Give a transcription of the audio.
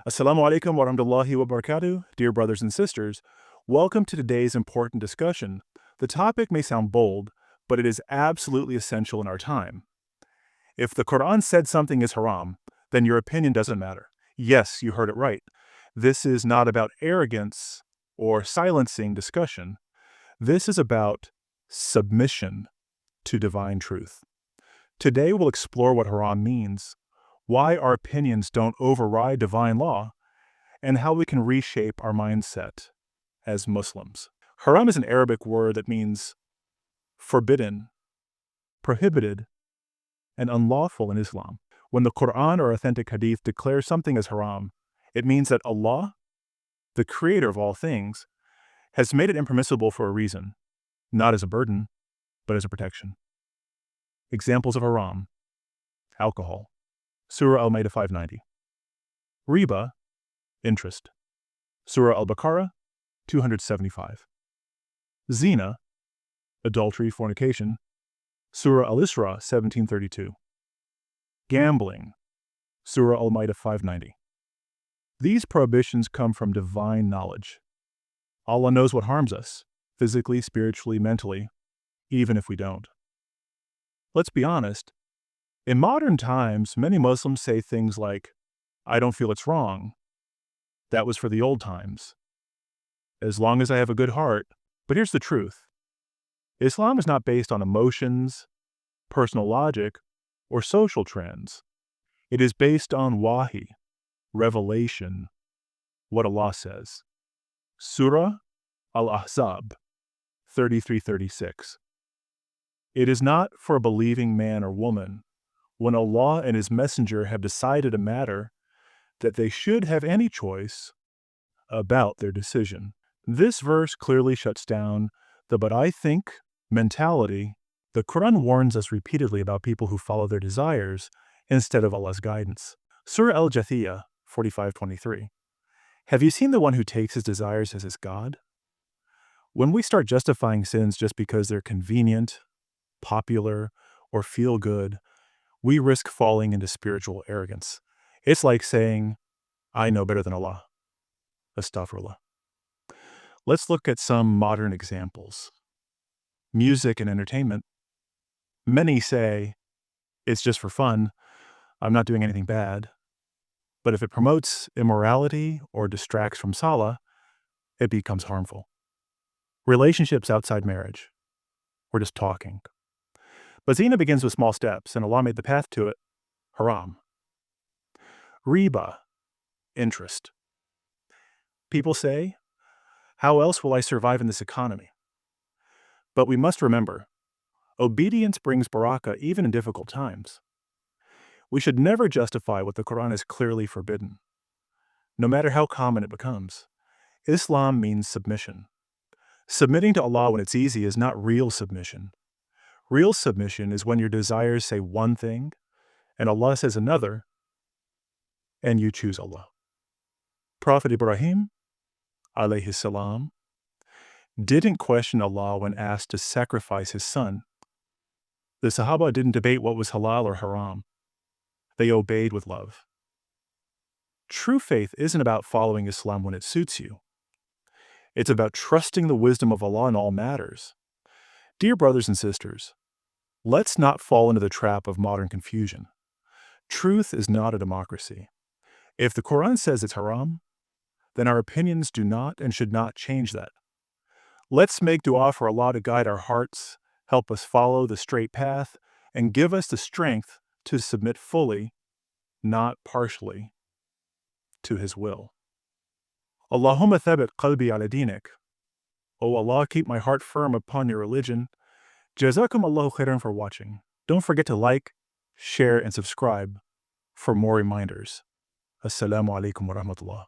Assalamu alaikum wa rahmatullahi wa barakatuh, dear brothers and sisters. Welcome to today's important discussion. The topic may sound bold, but it is absolutely essential in our time. If the Qur'an said something is haram, then your opinion doesn't matter. Yes, you heard it right. This is not about arrogance or silencing discussion. This is about submission to divine truth. Today we'll explore what haram means, why our opinions don't override divine law, and how we can reshape our mindset as Muslims. Haram is an Arabic word that means forbidden, prohibited, and unlawful in Islam. When the Qur'an or authentic hadith declares something as haram, it means that Allah, the creator of all things, has made it impermissible for a reason, not as a burden, but as a protection. Examples of haram: alcohol, Surah Al-Ma'idah 590. Riba, interest, Surah Al-Baqarah 275. Zina, adultery, fornication, Surah Al-Isra 1732. Gambling, Surah Al-Ma'idah 590. These prohibitions come from divine knowledge. Allah knows what harms us, physically, spiritually, mentally, even if we don't. Let's be honest. In modern times, many Muslims say things like, "I don't feel it's wrong. That was for the old times. As long as I have a good heart." But here's the truth. Islam is not based on emotions, personal logic, or social trends. It is based on wahi, revelation, what Allah says. Surah Al-Ahzab 33-36. It is not for a believing man or woman, when Allah and His Messenger have decided a matter, that they should have any choice about their decision. This verse clearly shuts down the "but I think" mentality. The Quran warns us repeatedly about people who follow their desires instead of Allah's guidance. Surah Al-Jathiyah 45:23. Have you seen the one who takes his desires as his God? When we start justifying sins just because they're convenient, popular, or feel good, we risk falling into spiritual arrogance. It's like saying, "I know better than Allah." Astaghfirullah. Let's look at some modern examples. Music and entertainment. Many say, "It's just for fun. I'm not doing anything bad." But if it promotes immorality or distracts from salah, it becomes harmful. Relationships outside marriage. We're just talking. But Zina begins with small steps, and Allah made the path to it haram. Riba, interest. People say, "How else will I survive in this economy?" But we must remember, obedience brings barakah even in difficult times. We should never justify what the Quran has clearly forbidden, no matter how common it becomes. Islam means submission. Submitting to Allah when it's easy is not real submission. Real submission is when your desires say one thing, and Allah says another, and you choose Allah. Prophet Ibrahim, alayhi salam, didn't question Allah when asked to sacrifice his son. The Sahaba didn't debate what was halal or haram. They obeyed with love. True faith isn't about following Islam when it suits you. It's about trusting the wisdom of Allah in all matters. Dear brothers and sisters, let's not fall into the trap of modern confusion. Truth is not a democracy. If the Quran says it's haram, then our opinions do not and should not change that. Let's make dua for Allah to guide our hearts, help us follow the straight path, and give us the strength to submit fully, not partially, to His will. Allahumma thabit qalbi ala dinik. O Allah, keep my heart firm upon your religion. Jazakum Allahu khairan for watching. Don't forget to like, share, and subscribe for more reminders. Assalamu alaikum wa rahmatullah.